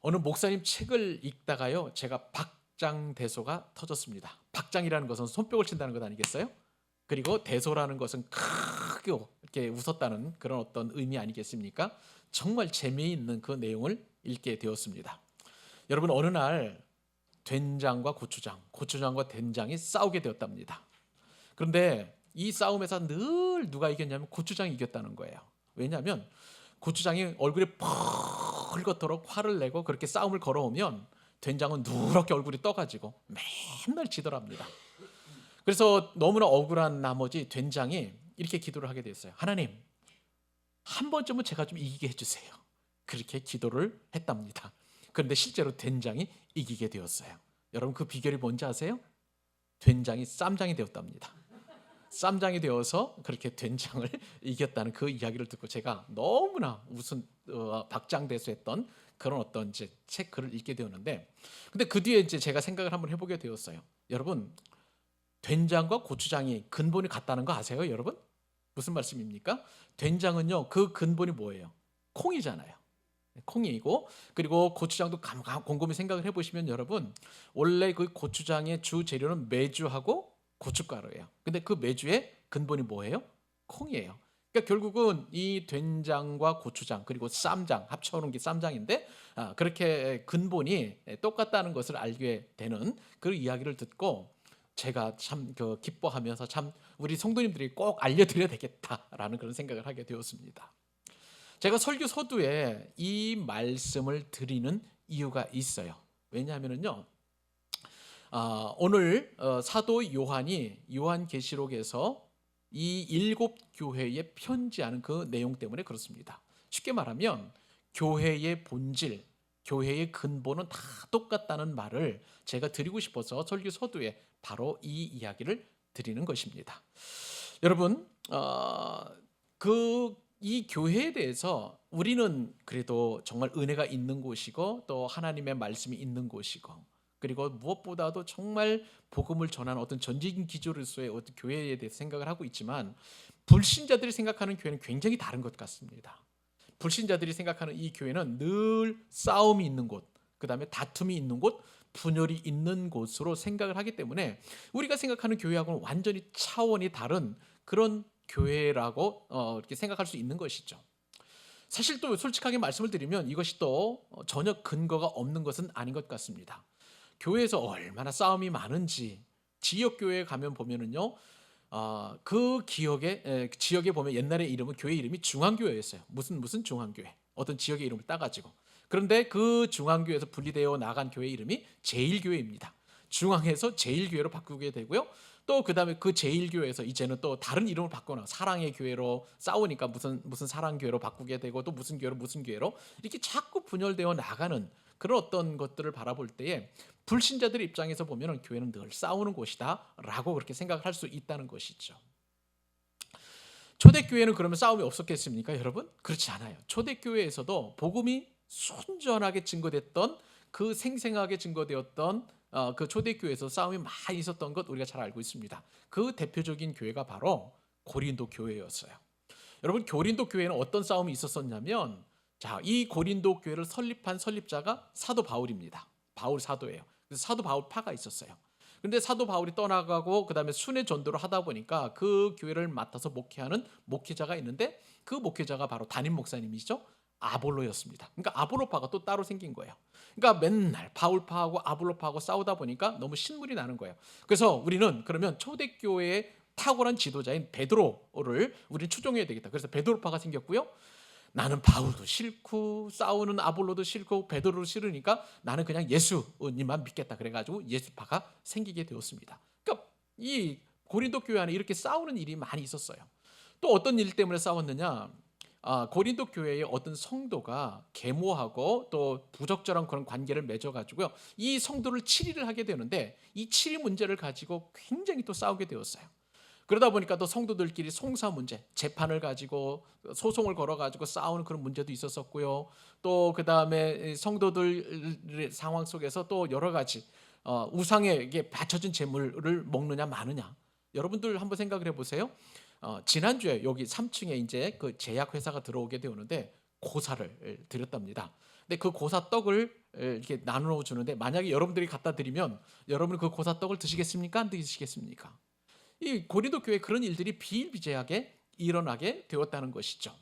어느 목사님 책을 읽다가요, 제가 박장대소가 터졌습니다. 박장이라는 것은 손뼉을 친다는 것 아니겠어요? 그리고 대소라는 것은 크게 이렇게 웃었다는 그런 어떤 의미 아니겠습니까? 정말 재미있는 그 내용을 읽게 되었습니다. 여러분, 어느 날 된장과 고추장, 고추장과 된장이 싸우게 되었답니다. 그런데 이 싸움에서 늘 누가 이겼냐면 고추장이 이겼다는 거예요. 왜냐하면 고추장이 얼굴에 펄겋도록 화를 내고 그렇게 싸움을 걸어오면 된장은 누렇게 얼굴이 떠가지고 맨날 지더랍니다. 그래서 너무나 억울한 나머지 된장이 이렇게 기도를 하게 됐어요. 하나님, 한 번쯤은 제가 좀 이기게 해주세요. 그렇게 기도를 했답니다. 그런데 실제로 된장이 이기게 되었어요. 여러분, 그 비결이 뭔지 아세요? 된장이 쌈장이 되었답니다. 쌈장이 되어서 그렇게 된장을 이겼다는 그 이야기를 듣고 제가 너무나 무슨 박장대소했던 그런 어떤 이제 책 글을 읽게 되었는데, 근데 그 뒤에 이제 제가 생각을 한번 해보게 되었어요. 여러분, 된장과 고추장이 근본이 같다는 거 아세요, 여러분? 무슨 말씀입니까? 된장은요, 그 근본이 뭐예요? 콩이잖아요. 콩이고, 그리고 고추장도 곰곰이 생각을 해보시면 여러분, 원래 그 고추장의 주 재료는 메주하고 고춧가루예요. 근데 그 메주의 근본이 뭐예요? 콩이에요. 그러니까 결국은 이 된장과 고추장 그리고 쌈장 합쳐놓은 게 쌈장인데, 그렇게 근본이 똑같다는 것을 알게 되는 그 이야기를 듣고 제가 참 기뻐하면서 참 우리 성도님들이 꼭 알려드려야 되겠다라는 그런 생각을 하게 되었습니다. 제가 설교 서두에 이 말씀을 드리는 이유가 있어요. 왜냐하면요, 오늘 사도 요한이 요한계시록에서 이 7교회에 편지하는 그 내용 때문에 그렇습니다. 쉽게 말하면 교회의 본질, 교회의 근본은 다 똑같다는 말을 제가 드리고 싶어서 설교 서두에 바로 이 이야기를 드리는 것입니다. 여러분, 이 교회에 대해서 우리는 그래도 정말 은혜가 있는 곳이고 또 하나님의 말씀이 있는 곳이고, 그리고 무엇보다도 정말 복음을 전하는 어떤 전진 기조로서의 어떤 교회에 대해서 생각을 하고 있지만, 불신자들이 생각하는 교회는 굉장히 다른 것 같습니다. 불신자들이 생각하는 이 교회는 늘 싸움이 있는 곳, 그 다음에 다툼이 있는 곳, 분열이 있는 곳으로 생각을 하기 때문에 우리가 생각하는 교회하고는 완전히 차원이 다른 그런 교회라고 이렇게 생각할 수 있는 것이죠. 사실 또 솔직하게 말씀을 드리면 이것이 또 전혀 근거가 없는 것은 아닌 것 같습니다. 교회에서 얼마나 싸움이 많은지 지역 교회에 가면 보면은요, 그 지역에 보면 옛날에 이름은 교회 이름이 중앙교회였어요. 무슨 중앙교회, 어떤 지역의 이름을 따가지고. 그런데 그 중앙교회에서 분리되어 나간 교회 이름이 제일교회입니다. 중앙에서 제일교회로 바꾸게 되고요. 또 그다음에 그 제일교회에서 이제는 또 다른 이름을 바꿔 사랑의 교회로 싸우니까 무슨 사랑교회로 바꾸게 되고 또 무슨 교회로 이렇게 자꾸 분열되어 나가는 그런 어떤 것들을 바라볼 때에 불신자들 입장에서 보면 교회는 늘 싸우는 곳이다라고 그렇게 생각을 할 수 있다는 것이죠. 초대교회는 그러면 싸움이 없었겠습니까, 여러분? 그렇지 않아요. 초대교회에서도 복음이 순전하게 증거됐던, 그 생생하게 증거되었던 그 초대교회에서 싸움이 많이 있었던 것 우리가 잘 알고 있습니다. 그 대표적인 교회가 바로 고린도 교회였어요. 여러분, 고린도 교회는 어떤 싸움이 있었었냐면, 이 고린도 교회를 설립한 설립자가 사도 바울입니다. 바울 사도예요. 그래서 사도 바울파가 있었어요. 근데 사도 바울이 떠나가고 그다음에 순회 전도를 하다 보니까 그 교회를 맡아서 목회하는 목회자가 있는데, 그 목회자가 바로 담임 목사님이죠. 아볼로였습니다. 그러니까 아볼로파가 또 따로 생긴 거예요. 그러니까 맨날 바울파하고 아볼로파하고 싸우다 보니까 너무 신물이 나는 거예요. 그래서 우리는 그러면 초대교회의 탁월한 지도자인 베드로를 우리는 추종해야 되겠다. 그래서 베드로파가 생겼고요. 나는 바울도 싫고 싸우는 아볼로도 싫고 베드로도 싫으니까 나는 그냥 예수님만 믿겠다. 그래가지고 예수파가 생기게 되었습니다. 그러니까 이 고린도 교회 안에 이렇게 싸우는 일이 많이 있었어요. 또 어떤 일 때문에 싸웠느냐? 고린도 교회의 어떤 성도가 계모하고 또 부적절한 그런 관계를 맺어가지고요, 이 성도를 치리를 하게 되는데 이 치리 문제를 가지고 굉장히 또 싸우게 되었어요. 그러다 보니까 또 성도들끼리 송사 문제, 재판을 가지고 소송을 걸어가지고 싸우는 그런 문제도 있었었고요. 또 그 다음에 성도들 상황 속에서 또 여러 가지 우상에게 바쳐진 재물을 먹느냐 마느냐. 여러분들 한번 생각을 해보세요. 지난주에 여기 3층에 이제 그 제약 회사가 들어오게 되었는데 고사를 드렸답니다. 근데 그 고사 떡을 이렇게 나누어 주는데 만약에 여러분들이 갖다 드리면 여러분 그 고사 떡을 드시겠습니까? 안 드시겠습니까? 이 고린도 교회 그런 일들이 비일비재하게 일어나게 되었다는 것이죠.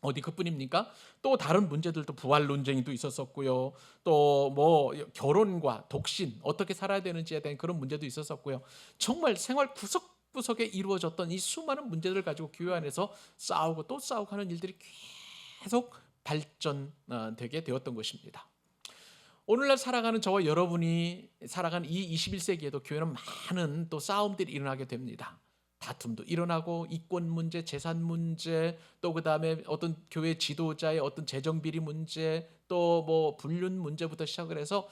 어디 그뿐입니까? 또 다른 문제들도 부활 논쟁도 있었었고요. 또 뭐 결혼과 독신 어떻게 살아야 되는지에 대한 그런 문제도 있었었고요. 정말 생활 구석구석에 이루어졌던 이 수많은 문제들을 가지고 교회 안에서 싸우고 또 싸우고 하는 일들이 계속 발전되게 되었던 것입니다. 오늘날 살아가는 저와 여러분이 살아가는 이 21세기에도 교회는 많은 또 싸움들이 일어나게 됩니다. 다툼도 일어나고 이권 문제, 재산 문제, 또 그다음에 어떤 교회 지도자의 어떤 재정 비리 문제, 또 뭐 불륜 문제부터 시작을 해서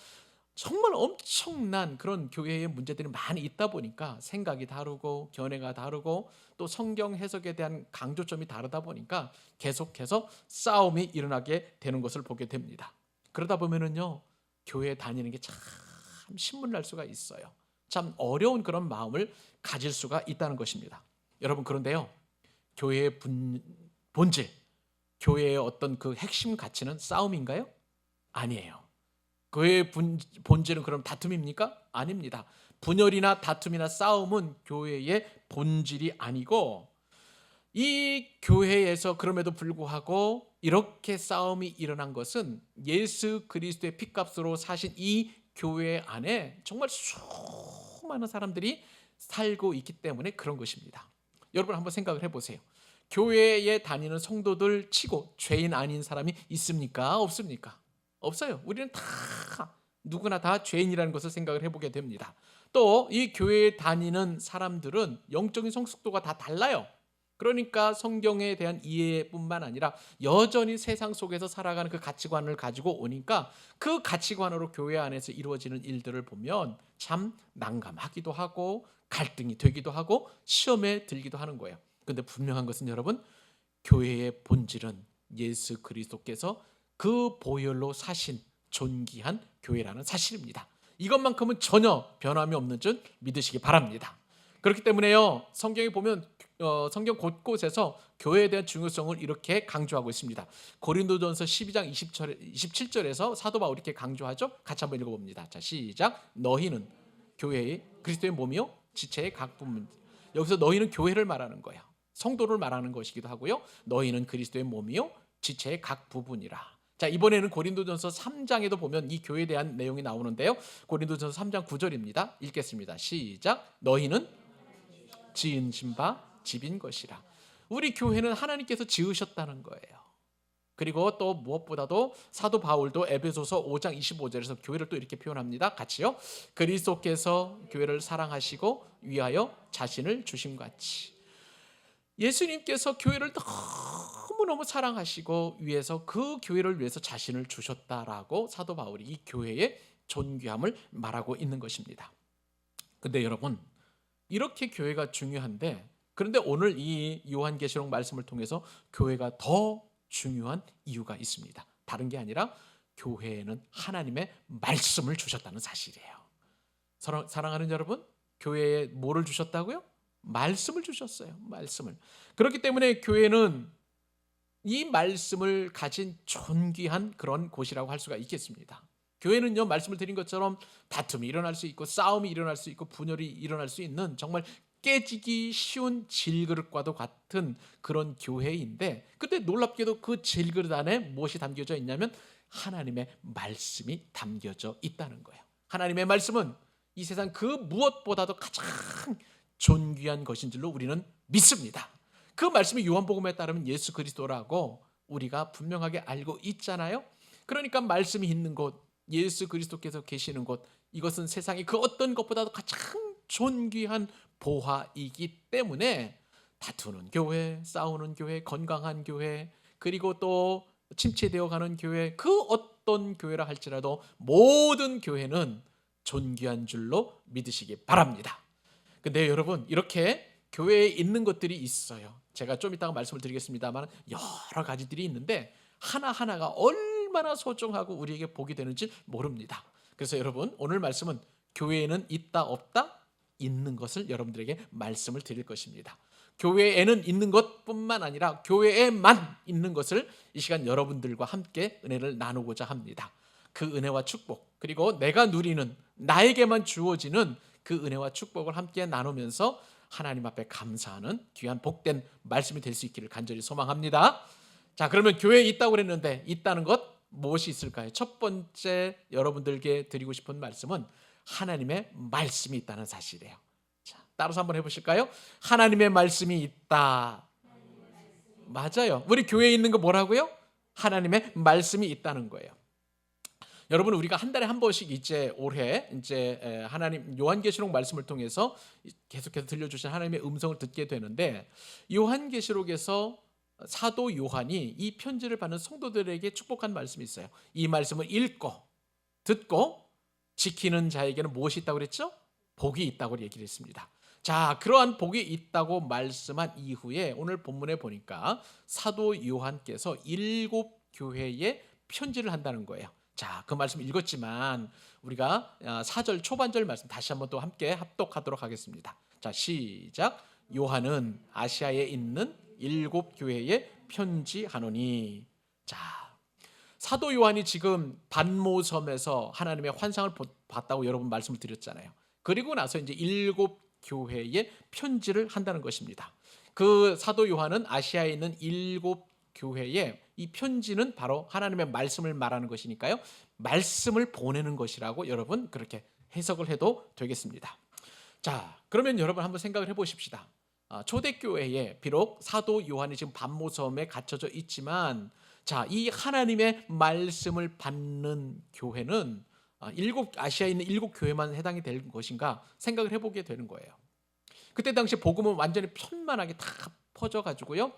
정말 엄청난 그런 교회의 문제들이 많이 있다 보니까 생각이 다르고 견해가 다르고 또 성경 해석에 대한 강조점이 다르다 보니까 계속해서 싸움이 일어나게 되는 것을 보게 됩니다. 그러다 보면은요, 교회에 다니는 게 참 신문날 수가 있어요. 참 어려운 그런 마음을 가질 수가 있다는 것입니다. 여러분, 그런데요, 교회의 본질, 교회의 어떤 그 핵심 가치는 싸움인가요? 아니에요. 교회의 본질은 그럼 다툼입니까? 아닙니다. 분열이나 다툼이나 싸움은 교회의 본질이 아니고, 이 교회에서 그럼에도 불구하고 이렇게 싸움이 일어난 것은 예수 그리스도의 피값으로 사신 이 교회 안에 정말 수많은 사람들이 살고 있기 때문에 그런 것입니다. 여러분 한번 생각을 해보세요. 교회에 다니는 성도들 치고 죄인 아닌 사람이 있습니까? 없습니까? 없어요. 우리는 다 누구나 다 죄인이라는 것을 생각을 해보게 됩니다. 또 이 교회에 다니는 사람들은 영적인 성숙도가 다 달라요. 그러니까 성경에 대한 이해뿐만 아니라 여전히 세상 속에서 살아가는 그 가치관을 가지고 오니까 그 가치관으로 교회 안에서 이루어지는 일들을 보면 참 난감하기도 하고 갈등이 되기도 하고 시험에 들기도 하는 거예요. 그런데 분명한 것은 여러분, 교회의 본질은 예수 그리스도께서 그 보혈로 사신 존귀한 교회라는 사실입니다. 이것만큼은 전혀 변함이 없는 줄 믿으시기 바랍니다. 그렇기 때문에요, 성경에 보면 성경 곳곳에서 교회에 대한 중요성을 이렇게 강조하고 있습니다. 고린도전서 12장 27절에서 사도 바울이 이렇게 강조하죠. 같이 한번 읽어봅니다. 자, 시작. 너희는 교회의 그리스도의 몸이요 지체의 각 부분. 여기서 너희는 교회를 말하는 거야. 성도를 말하는 것이기도 하고요. 너희는 그리스도의 몸이요 지체의 각 부분이라. 자, 이번에는 고린도전서 3장에도 보면 이 교회에 대한 내용이 나오는데요. 고린도전서 3장 9절입니다. 읽겠습니다. 시작. 너희는 지으신 바 집인 것이라. 우리 교회는 하나님께서 지으셨다는 거예요. 그리고 또 무엇보다도 사도 바울도 에베소서 5장 25절에서 교회를 또 이렇게 표현합니다. 같이요. 그리스도께서 교회를 사랑하시고 위하여 자신을 주심 같이. 예수님께서 교회를 너무너무 사랑하시고 위해서 그 교회를 위해서 자신을 주셨다라고 사도 바울이 이 교회의 존귀함을 말하고 있는 것입니다. 근데 여러분, 이렇게 교회가 중요한데, 그런데 오늘 이 요한계시록 말씀을 통해서 교회가 더 중요한 이유가 있습니다. 다른 게 아니라 교회에는 하나님의 말씀을 주셨다는 사실이에요. 사랑하는 여러분, 교회에 뭐를 주셨다고요? 말씀을 주셨어요. 말씀을. 그렇기 때문에 교회는 이 말씀을 가진 존귀한 그런 곳이라고 할 수가 있겠습니다. 교회는요, 말씀을 드린 것처럼 다툼이 일어날 수 있고 싸움이 일어날 수 있고 분열이 일어날 수 있는 정말 깨지기 쉬운 질그릇과도 같은 그런 교회인데, 근데 놀랍게도 그 질그릇 안에 무엇이 담겨져 있냐면 하나님의 말씀이 담겨져 있다는 거예요. 하나님의 말씀은 이 세상 그 무엇보다도 가장 존귀한 것인 줄로 우리는 믿습니다. 그 말씀이 요한복음에 따르면 예수 그리스도라고 우리가 분명하게 알고 있잖아요. 그러니까 말씀이 있는 곳, 예수 그리스도께서 계시는 곳, 이것은 세상의 그 어떤 것보다도 가장 존귀한 보화이기 때문에 다투는 교회, 싸우는 교회, 건강한 교회, 그리고 또 침체되어 가는 교회, 그 어떤 교회라 할지라도 모든 교회는 존귀한 줄로 믿으시기 바랍니다. 근데 여러분, 이렇게 교회에 있는 것들이 있어요. 제가 좀 이따가 말씀을 드리겠습니다만 여러 가지들이 있는데 하나하나가 얼마나 소중하고 우리에게 복이 되는지 모릅니다. 그래서 여러분, 오늘 말씀은 교회에는 있다 없다? 있는 것을 여러분들에게 말씀을 드릴 것입니다. 교회에는 있는 것뿐만 아니라 교회에만 있는 것을 이 시간 여러분들과 함께 은혜를 나누고자 합니다. 그 은혜와 축복, 그리고 내가 누리는, 나에게만 주어지는 그 은혜와 축복을 함께 나누면서 하나님 앞에 감사하는 귀한 복된 말씀이 될 수 있기를 간절히 소망합니다. 자, 그러면 교회에 있다고 그랬는데 있다는 것 무엇이 있을까요? 첫 번째 여러분들께 드리고 싶은 말씀은 하나님의 말씀이 있다는 사실이에요. 자, 따라서 한번 해보실까요? 하나님의 말씀이 있다. 맞아요. 우리 교회에 있는 거 뭐라고요? 하나님의 말씀이 있다는 거예요. 여러분, 우리가 한 달에 한 번씩 이제 올해 이제 하나님 요한계시록 말씀을 통해서 계속해서 들려주신 하나님의 음성을 듣게 되는데, 요한계시록에서 사도 요한이 이 편지를 받는 성도들에게 축복한 말씀이 있어요. 이 말씀을 읽고 듣고 지키는 자에게는 무엇이 있다고 그랬죠? 복이 있다고 얘기를 했습니다. 자, 그러한 복이 있다고 말씀한 이후에 오늘 본문에 보니까 사도 요한께서 7교회에 편지를 한다는 거예요. 자, 그 말씀 읽었지만 우리가 4절 초반절 말씀 다시 한번 또 함께 합독하도록 하겠습니다. 자, 시작. 요한은 아시아에 있는 7교회에 편지하노니. 자, 사도 요한이 지금 반모섬에서 하나님의 환상을 봤다고 여러분 말씀을 드렸잖아요. 그리고 나서 이제 7교회에 편지를 한다는 것입니다. 그 사도 요한은 아시아에 있는 7교회에 이 편지는 바로 하나님의 말씀을 말하는 것이니까요, 말씀을 보내는 것이라고 여러분 그렇게 해석을 해도 되겠습니다. 자, 그러면 여러분 한번 생각을 해보십시다. 초대교회에 비록 사도 요한이 지금 반모섬에 갇혀져 있지만, 자, 이 하나님의 말씀을 받는 교회는 아시아에 있는 7교회만 해당이 될 것인가 생각을 해보게 되는 거예요. 그때 당시 복음은 완전히 편만하게 다 퍼져가지고요,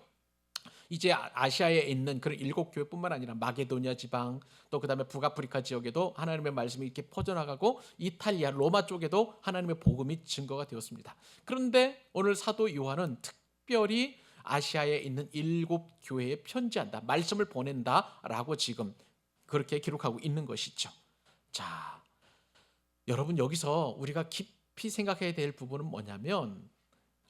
이제 아시아에 있는 그런 7교회뿐만 아니라 마게도니아 지방, 또 그다음에 북아프리카 지역에도 하나님의 말씀이 이렇게 퍼져나가고 이탈리아, 로마 쪽에도 하나님의 복음이 증거가 되었습니다. 그런데 오늘 사도 요한은 특별히 아시아에 있는 7교회에 편지한다, 말씀을 보낸다라고 지금 그렇게 기록하고 있는 것이죠. 자, 여러분, 여기서 우리가 깊이 생각해야 될 부분은 뭐냐면,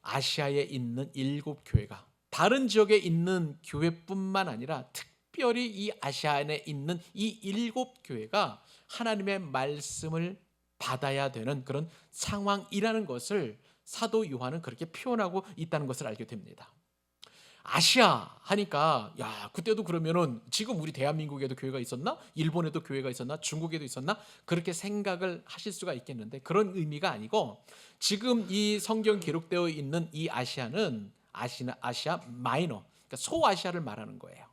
아시아에 있는 7교회가 다른 지역에 있는 교회뿐만 아니라 특별히 이 아시아 안에 있는 이 7교회가 하나님의 말씀을 받아야 되는 그런 상황이라는 것을 사도 요한은 그렇게 표현하고 있다는 것을 알게 됩니다. 아시아 하니까, 야, 그때도 그러면은 지금 우리 대한민국에도 교회가 있었나? 일본에도 교회가 있었나? 중국에도 있었나? 그렇게 생각을 하실 수가 있겠는데, 그런 의미가 아니고, 지금 이 성경 기록되어 있는 이 아시아는 아시아 마이너, 그러니까 소아시아를 말하는 거예요.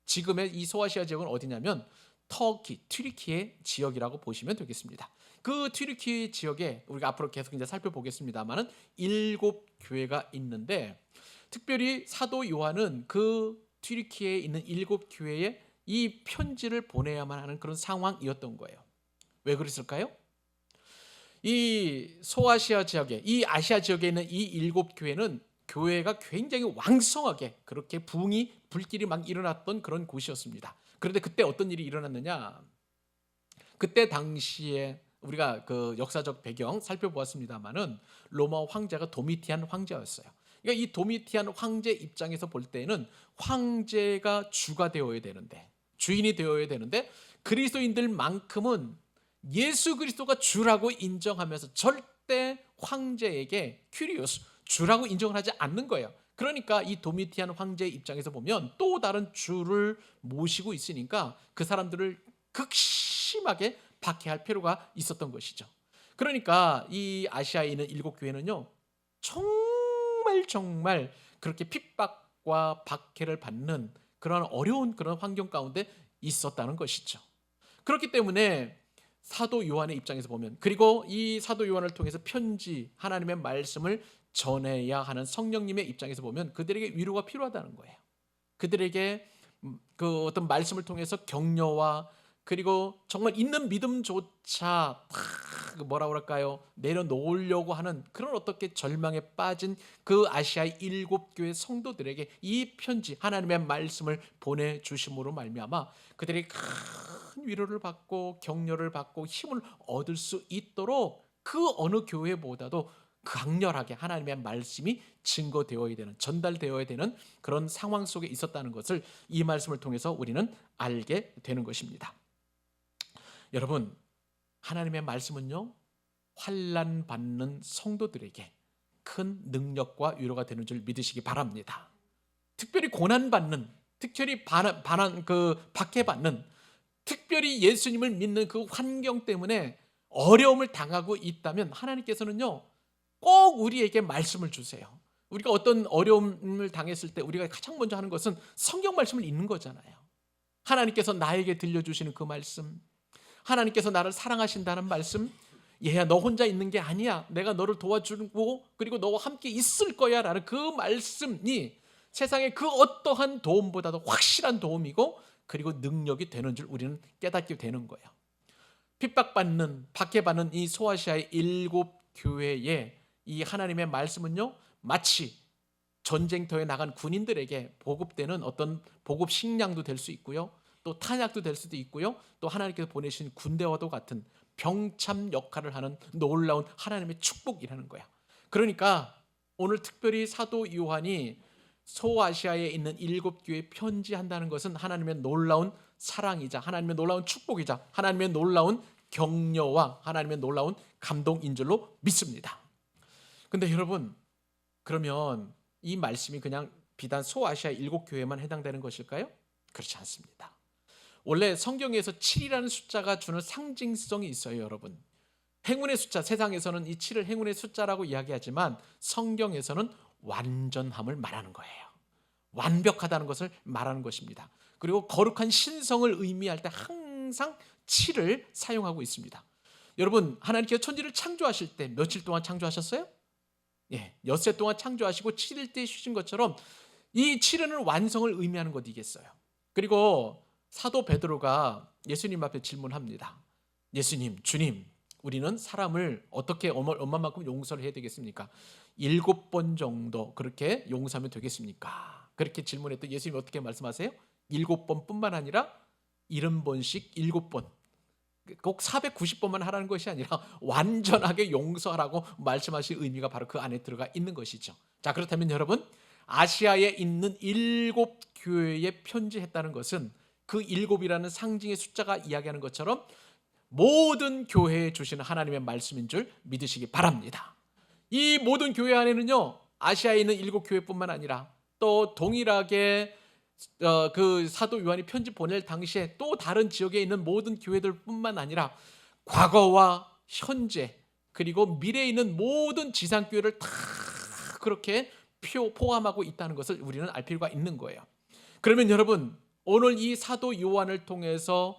지금의 이 소아시아 지역은 어디냐면 터키, 튀르키예 지역이라고 보시면 되겠습니다. 그 튀르키예 지역에 우리가 앞으로 계속 이제 살펴보겠습니다만은 7교회가 있는데, 특별히 사도 요한은 그 튀르키예에 있는 7교회에 이 편지를 보내야만 하는 그런 상황이었던 거예요. 왜 그랬을까요? 이 소아시아 지역에, 이 아시아 지역에 있는 이 7교회는 교회가 굉장히 왕성하게 그렇게 부흥이 불길이 막 일어났던 그런 곳이었습니다. 그런데 그때 어떤 일이 일어났느냐? 그때 당시에 우리가 그 역사적 배경 살펴보았습니다만은 로마 황제가 도미티안 황제였어요. 그러니까 이 도미티안 황제 입장에서 볼 때는 황제가 주가 되어야 되는데, 주인이 되어야 되는데, 그리스도인들만큼은 예수 그리스도가 주라고 인정하면서 절대 황제에게 큐리오스, 주라고 인정을 하지 않는 거예요. 그러니까 이 도미티안 황제의 입장에서 보면 또 다른 주를 모시고 있으니까 그 사람들을 극심하게 박해할 필요가 있었던 것이죠. 그러니까 이 아시아에 있는 7교회는요, 정말 그렇게 핍박과 박해를 받는 그런 어려운 그런 환경 가운데 있었다는 것이죠. 그렇기 때문에 사도 요한의 입장에서 보면, 그리고 이 사도 요한을 통해서 편지, 하나님의 말씀을 전해야 하는 성령님의 입장에서 보면 그들에게 위로가 필요하다는 거예요. 그들에게 그 어떤 말씀을 통해서 격려와, 그리고 정말 있는 믿음조차 뭐라 그럴까요, 내려놓으려고 하는 그런 어떻게 절망에 빠진 그 아시아의 7교회 성도들에게 이 편지, 하나님의 말씀을 보내주심으로 말미암아 그들이 큰 위로를 받고 격려를 받고 힘을 얻을 수 있도록 그 어느 교회보다도 강렬하게 하나님의 말씀이 증거되어야 되는, 전달되어야 되는 그런 상황 속에 있었다는 것을 이 말씀을 통해서 우리는 알게 되는 것입니다. 여러분, 하나님의 말씀은요, 환난 받는 성도들에게 큰 능력과 위로가 되는 줄 믿으시기 바랍니다. 특별히 고난 받는, 특별히 박해받는, 특별히 예수님을 믿는 그 환경 때문에 어려움을 당하고 있다면 하나님께서는요, 꼭 우리에게 말씀을 주세요. 우리가 어떤 어려움을 당했을 때 우리가 가장 먼저 하는 것은 성경 말씀을 읽는 거잖아요. 하나님께서 나에게 들려주시는 그 말씀, 하나님께서 나를 사랑하신다는 말씀, 얘야 너 혼자 있는 게 아니야, 내가 너를 도와주고 그리고 너와 함께 있을 거야 라는 그 말씀이 세상의 그 어떠한 도움보다도 확실한 도움이고 그리고 능력이 되는 줄 우리는 깨닫게 되는 거예요. 핍박받는, 박해받는 이 소아시아의 7교회에 이 하나님의 말씀은요, 마치 전쟁터에 나간 군인들에게 보급되는 어떤 보급 식량도 될 수 있고요, 또 탄약도 될 수도 있고요, 또 하나님께서 보내신 군대와도 같은 병참 역할을 하는 놀라운 하나님의 축복이라는 거야. 그러니까 오늘 특별히 사도 요한이 소아시아에 있는 7교회에 편지한다는 것은 하나님의 놀라운 사랑이자 하나님의 놀라운 축복이자 하나님의 놀라운 격려와 하나님의 놀라운 감동인 줄로 믿습니다. 근데 여러분, 그러면 이 말씀이 그냥 비단 소아시아 7교회만 해당되는 것일까요? 그렇지 않습니다. 원래 성경에서 7이라는 숫자가 주는 상징성이 있어요, 여러분. 행운의 숫자, 세상에서는 이 7을 행운의 숫자라고 이야기하지만 성경에서는 완전함을 말하는 거예요. 완벽하다는 것을 말하는 것입니다. 그리고 거룩한 신성을 의미할 때 항상 7을 사용하고 있습니다. 여러분, 하나님께서 천지를 창조하실 때 며칠 동안 창조하셨어요? 예, 엿새 동안 창조하시고 7일 때 쉬신 것처럼 이 7은 완성을 의미하는 것이겠어요. 그리고 사도 베드로가 예수님 앞에 질문합니다. 예수님, 주님, 우리는 사람을 어떻게 얼마만큼 용서를 해야 되겠습니까? 7번 정도 그렇게 용서하면 되겠습니까? 그렇게 질문했더니 예수님이 어떻게 말씀하세요? 7번뿐만 아니라 70번씩 7번, 꼭 490번만 하라는 것이 아니라 완전하게 용서하라고 말씀하신 의미가 바로 그 안에 들어가 있는 것이죠. 자, 그렇다면 여러분, 아시아에 있는 7교회에 편지했다는 것은 그 7이라는 상징의 숫자가 이야기하는 것처럼 모든 교회에 주시는 하나님의 말씀인 줄 믿으시기 바랍니다. 이 모든 교회 안에는요, 아시아에 있는 7교회뿐만 아니라 또 동일하게 그 사도 요한이 편지 보낼 당시에 또 다른 지역에 있는 모든 교회들뿐만 아니라 과거와 현재 그리고 미래에 있는 모든 지상교회를 다 그렇게 포함하고 있다는 것을 우리는 알 필요가 있는 거예요. 그러면 여러분, 오늘 이 사도 요한을 통해서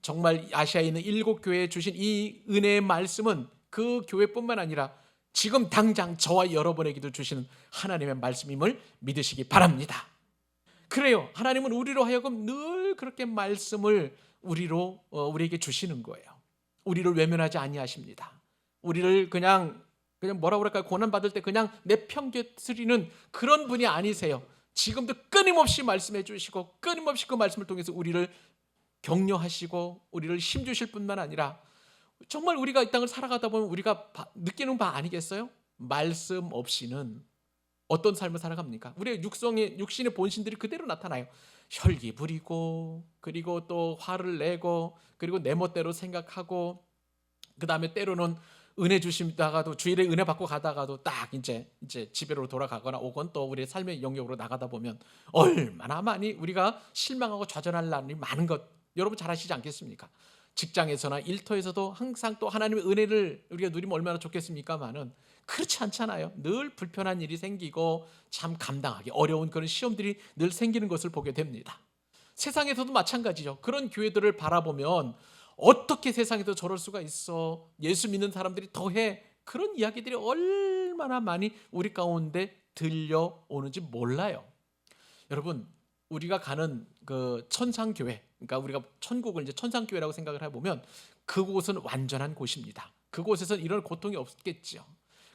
정말 아시아에 있는 7교회에 주신 이 은혜의 말씀은 그 교회뿐만 아니라 지금 당장 저와 여러분에게도 주시는 하나님의 말씀임을 믿으시기 바랍니다. 그래요, 하나님은 우리로 하여금 늘 그렇게 말씀을 우리에게 주시는 거예요. 우리를 외면하지 아니하십니다. 우리를 그냥 뭐라고 그럴까요? 고난 받을 때 그냥 내평겨뜨리는 그런 분이 아니세요. 지금도 끊임없이 말씀해 주시고 끊임없이 그 말씀을 통해서 우리를 격려하시고 우리를 힘주실 뿐만 아니라 정말 우리가 이 땅을 살아가다 보면 우리가 느끼는 바 아니겠어요? 말씀 없이는 어떤 삶을 살아갑니까? 우리의 육신의 본신들이 그대로 나타나요. 혈기 부리고 그리고 또 화를 내고 그리고 내 멋대로 생각하고 그 다음에 때로는 은혜 주시다가도 주일에 은혜 받고 가다가도 딱 이제 집으로 돌아가거나 오건 또 우리의 삶의 영역으로 나가다 보면 얼마나 많이 우리가 실망하고 좌절할 날이 많은 것 여러분 잘 아시지 않겠습니까? 직장에서나 일터에서도 항상 또 하나님의 은혜를 우리가 누리면 얼마나 좋겠습니까만은 그렇지 않잖아요. 늘 불편한 일이 생기고 참 감당하기 어려운 그런 시험들이 늘 생기는 것을 보게 됩니다. 세상에서도 마찬가지죠. 그런 교회들을 바라보면 어떻게 세상에도 저럴 수가 있어, 예수 믿는 사람들이 더해, 그런 이야기들이 얼마나 많이 우리 가운데 들려오는지 몰라요. 여러분, 우리가 가는 그 천상교회, 그러니까 우리가 천국을 이제 천상교회라고 생각을 해보면 그곳은 완전한 곳입니다. 그곳에서는 이런 고통이 없겠죠.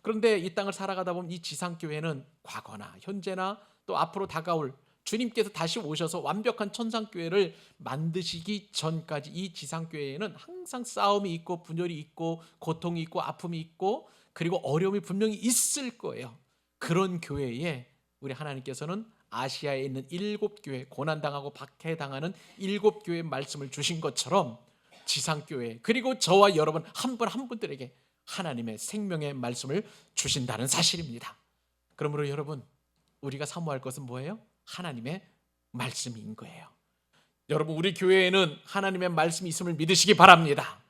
그런데 이 땅을 살아가다 보면 이 지상교회는 과거나 현재나 또 앞으로 다가올 주님께서 다시 오셔서 완벽한 천상교회를 만드시기 전까지 이 지상교회에는 항상 싸움이 있고 분열이 있고 고통이 있고 아픔이 있고 그리고 어려움이 분명히 있을 거예요. 그런 교회에 우리 하나님께서는 아시아에 있는 7교회, 고난당하고 박해당하는 7교회의 말씀을 주신 것처럼 지상교회 그리고 저와 여러분 한 분 한 분들에게 하나님의 생명의 말씀을 주신다는 사실입니다. 그러므로 여러분, 우리가 사모할 것은 뭐예요? 하나님의 말씀인 거예요. 여러분, 우리 교회에는 하나님의 말씀이 있음을 믿으시기 바랍니다.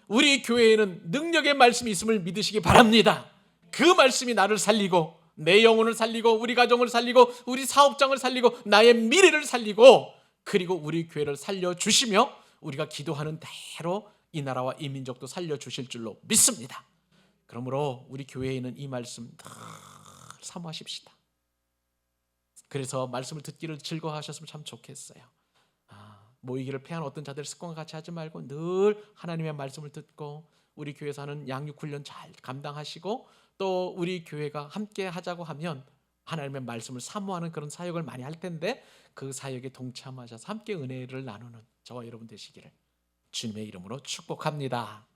우리 교회에는 능력의 말씀이 있음을 믿으시기 바랍니다. 그 말씀이 나를 살리고 내 영혼을 살리고 우리 가정을 살리고 우리 사업장을 살리고 나의 미래를 살리고 그리고 우리 교회를 살려주시며 우리가 기도하는 대로 이 나라와 이 민족도 살려주실 줄로 믿습니다. 그러므로 우리 교회에 있는 이 말씀 늘 사모하십시다. 그래서 말씀을 듣기를 즐거워하셨으면 참 좋겠어요. 모이기를 패한 어떤 자들 습관과 같이 하지 말고 늘 하나님의 말씀을 듣고 우리 교회에서 하는 양육훈련 잘 감당하시고 또 우리 교회가 함께 하자고 하면 하나님의 말씀을 사모하는 그런 사역을 많이 할 텐데 그 사역에 동참하셔서 함께 은혜를 나누는 저와 여러분 되시기를 주님의 이름으로 축복합니다.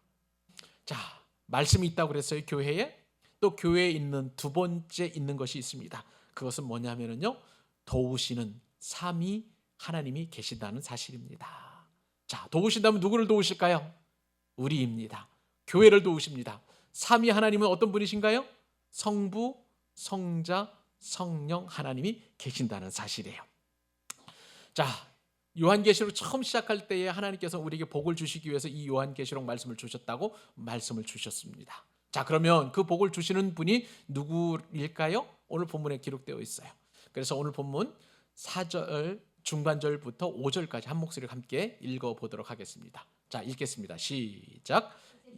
자, 말씀이 있다고 그랬어요. 교회에. 또 교회에 있는 두 번째 있는 것이 있습니다. 그것은 뭐냐면요, 도우시는 삼위 하나님이 계신다는 사실입니다. 자, 도우신다면 누구를 도우실까요? 우리입니다. 교회를 도우십니다. 삼위 하나님은 어떤 분이신가요? 성부, 성자, 성령 하나님이 계신다는 사실이에요. 자, 요한계시록 처음 시작할 때에 하나님께서 우리에게 복을 주시기 위해서 이 요한계시록 말씀을 주셨다고 말씀을 주셨습니다. 자, 그러면 그 복을 주시는 분이 누구일까요? 오늘 본문에 기록되어 있어요. 그래서 오늘 본문 4절 중간절부터 5절까지 한 목소리로 함께 읽어보도록 하겠습니다. 자, 읽겠습니다. 시작.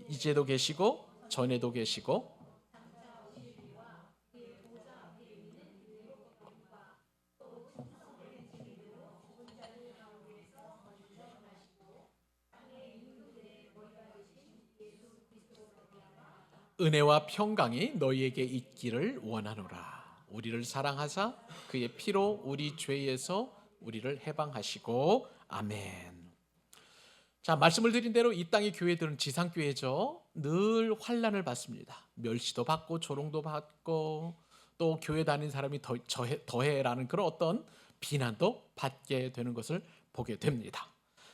이제도 계시고 전에도 계시고 은혜와 평강이 너희에게 있기를 원하노라. 우리를 사랑하사 그의 피로 우리 죄에서 우리를 해방하시고 아멘. 자, 말씀을 드린 대로 이 땅의 교회들은 지상교회죠. 늘 환난을 받습니다. 멸시도 받고 조롱도 받고 또 교회 다니는 사람이 더해라는 그런 어떤 비난도 받게 되는 것을 보게 됩니다.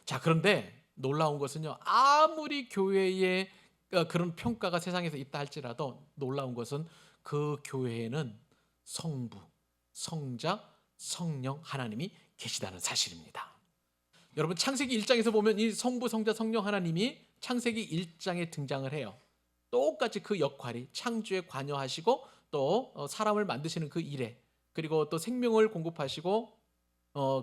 자, 그런데 놀라운 것은요, 아무리 교회에 그런 평가가 세상에서 있다 할지라도 놀라운 것은 그 교회에는 성부, 성자, 성령 하나님이 계시다는 사실입니다. 여러분, 창세기 1장에서 보면 이 성부, 성자, 성령 하나님이 창세기 1장에 등장을 해요. 똑같이 그 역할이 창조에 관여하시고 또 사람을 만드시는 그 일에 그리고 또 생명을 공급하시고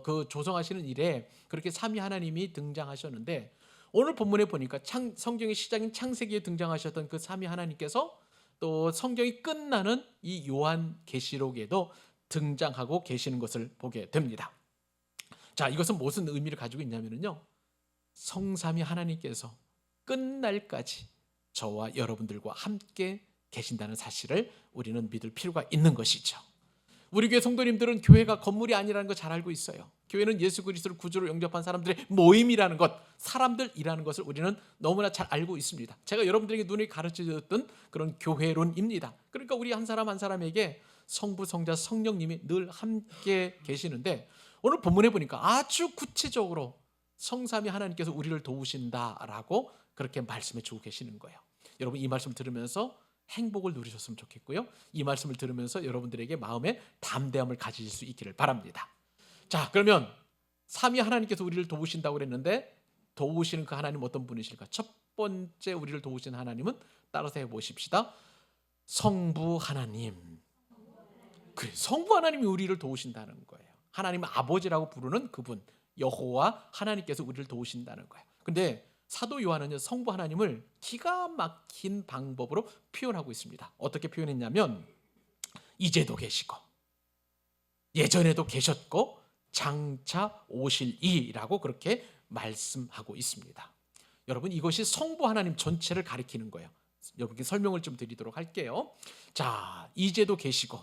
그 조성하시는 일에 그렇게 삼위 하나님이 등장하셨는데 오늘 본문에 보니까 성경의 시작인 창세기에 등장하셨던 그 삼위 하나님께서 또 성경이 끝나는 이 요한계시록에도 등장하고 계시는 것을 보게 됩니다. 자, 이것은 무슨 의미를 가지고 있냐면요, 성삼위 하나님께서 끝날까지 저와 여러분들과 함께 계신다는 사실을 우리는 믿을 필요가 있는 것이죠. 우리 교회 성도님들은 교회가 건물이 아니라는 거 잘 알고 있어요. 교회는 예수 그리스도를 구주로 영접한 사람들의 모임이라는 것, 사람들이라는 것을 우리는 너무나 잘 알고 있습니다. 제가 여러분들에게 눈에 가르쳐줬던 그런 교회론입니다. 그러니까 우리 한 사람 한 사람에게 성부, 성자, 성령님이 늘 함께 계시는데 오늘 본문에 보니까 아주 구체적으로 성삼위 하나님께서 우리를 도우신다라고 그렇게 말씀해 주고 계시는 거예요. 여러분, 이 말씀 들으면서 행복을 누리셨으면 좋겠고요, 이 말씀을 들으면서 여러분들에게 마음의 담대함을 가지실 수 있기를 바랍니다. 자, 그러면 삼위 하나님께서 우리를 도우신다고 그랬는데 도우시는 그 하나님 어떤 분이실까? 첫 번째 우리를 도우시는 하나님은 따라서 해보십시다. 성부 하나님. 그래, 성부 하나님이 우리를 도우신다는 거예요. 하나님 아버지라고 부르는 그분 여호와 하나님께서 우리를 도우신다는 거예요. 근데 사도 요한은요, 성부 하나님을 기가 막힌 방법으로 표현하고 있습니다. 어떻게 표현했냐면 이제도 계시고 예전에도 계셨고 장차 오실 이라고 그렇게 말씀하고 있습니다. 여러분, 이것이 성부 하나님 전체를 가리키는 거예요. 여러분께 설명을 좀 드리도록 할게요. 자, 이제도 계시고,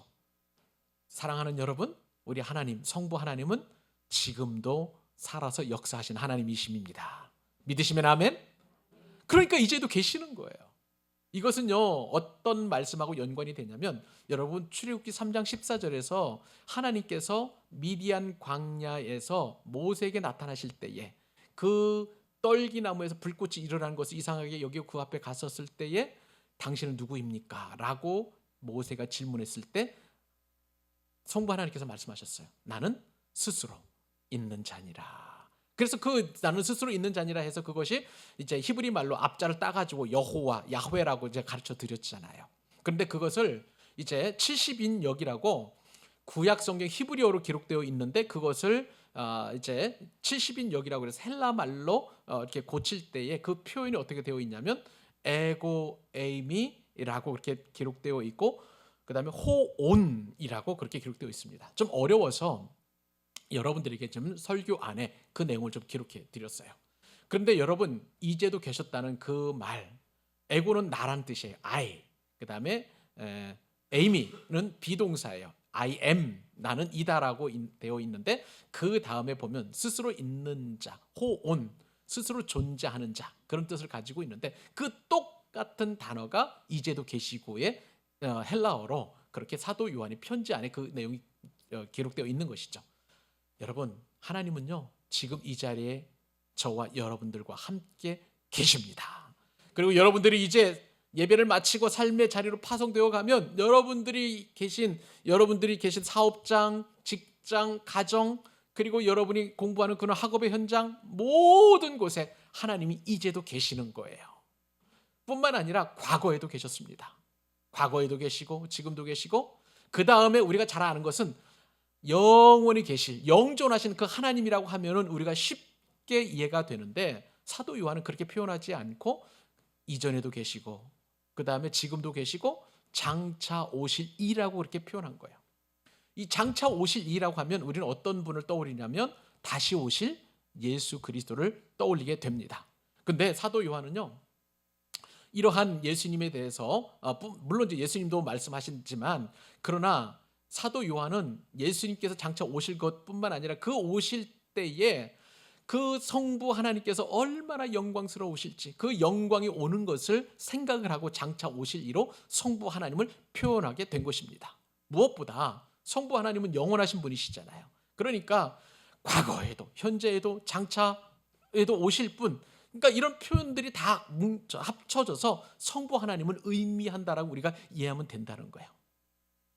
사랑하는 여러분, 우리 하나님, 성부 하나님은 지금도 살아서 역사하신 하나님이십니다. 믿으시면 아멘? 그러니까 이제도 계시는 거예요. 이것은요, 어떤 말씀하고 연관이 되냐면, 여러분 출애굽기 3장 14절에서 하나님께서 미디안 광야에서 모세에게 나타나실 때에 그 떨기나무에서 불꽃이 일어나는 것을 이상하게 여기고 그 앞에 갔었을 때에 당신은 누구입니까? 라고 모세가 질문했을 때 성부 하나님께서 말씀하셨어요. 나는 스스로 있는 자니라. 그래서 그 나는 스스로 있는 자니라 해서 그것이 이제 히브리 말로 앞자를 따가지고 여호와, 야훼라고 이제 가르쳐 드렸잖아요. 그런데 그것을 이제 70인역이라고 구약 성경 히브리어로 기록되어 있는데 그것을 이제 70인역이라고 해서 헬라 말로 이렇게 고칠 때에 그 표현이 어떻게 되어 있냐면 에고 에이미라고 그렇게 기록되어 있고 그다음에 호온이라고 그렇게 기록되어 있습니다. 좀 어려워서 여러분들에게 좀 설교 안에 그 내용을 좀 기록해 드렸어요. 그런데 여러분 이제도 계셨다는 그 말, 에고는 나란 뜻이에요. I. 그다음에 에이미는 비동사예요. I am, 나는 이다라고 되어 있는데 그 다음에 보면 스스로 있는 자, 호온, 스스로 존재하는 자 그런 뜻을 가지고 있는데 그 똑같은 단어가 이제도 계시고의 헬라어로 그렇게 사도 요한의 편지 안에 그 내용이 기록되어 있는 것이죠. 여러분 하나님은요 지금 이 자리에 저와 여러분들과 함께 계십니다. 그리고 여러분들이 이제 예배를 마치고 삶의 자리로 파송되어 가면 여러분들이 계신 사업장, 직장, 가정 그리고 여러분이 공부하는 그런 학업의 현장 모든 곳에 하나님이 이제도 계시는 거예요. 뿐만 아니라 과거에도 계셨습니다. 과거에도 계시고 지금도 계시고 그 다음에 우리가 잘 아는 것은 영원히 계실 영존하신 그 하나님이라고 하면은 우리가 쉽게 이해가 되는데 사도 요한은 그렇게 표현하지 않고 이전에도 계시고 그 다음에 지금도 계시고 장차 오실 이라고 그렇게 표현한 거예요. 이 장차 오실 이라고 하면 우리는 어떤 분을 떠올리냐면 다시 오실 예수 그리스도를 떠올리게 됩니다. 근데 사도 요한은요 이러한 예수님에 대해서 물론 이제 예수님도 말씀하시지만 그러나 사도 요한은 예수님께서 장차 오실 것뿐만 아니라 그 오실 때에 그 성부 하나님께서 얼마나 영광스러우실지 그 영광이 오는 것을 생각을 하고 장차 오실 이로 성부 하나님을 표현하게 된 것입니다. 무엇보다 성부 하나님은 영원하신 분이시잖아요. 그러니까 과거에도 현재에도 장차에도 오실 분, 그러니까 이런 표현들이 다 합쳐져서 성부 하나님을 의미한다라고 우리가 이해하면 된다는 거예요.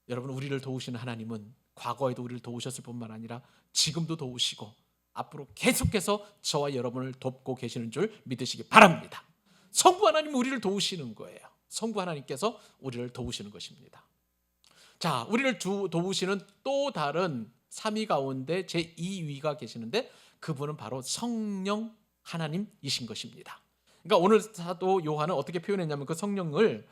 여러분 우리를 도우시는 하나님은 과거에도 우리를 도우셨을 뿐만 아니라 지금도 도우시고 앞으로 계속해서 저와 여러분을 돕고 계시는 줄 믿으시기 바랍니다. 성부 하나님은 우리를 도우시는 거예요. 성부 하나님께서 우리를 도우시는 것입니다. 자, 우리를 도우시는 또 다른 삼위 가운데 제2위가 계시는데 그분은 바로 성령 하나님이신 것입니다. 그러니까 오늘 사도 요한은 어떻게 표현했냐면 그 성령을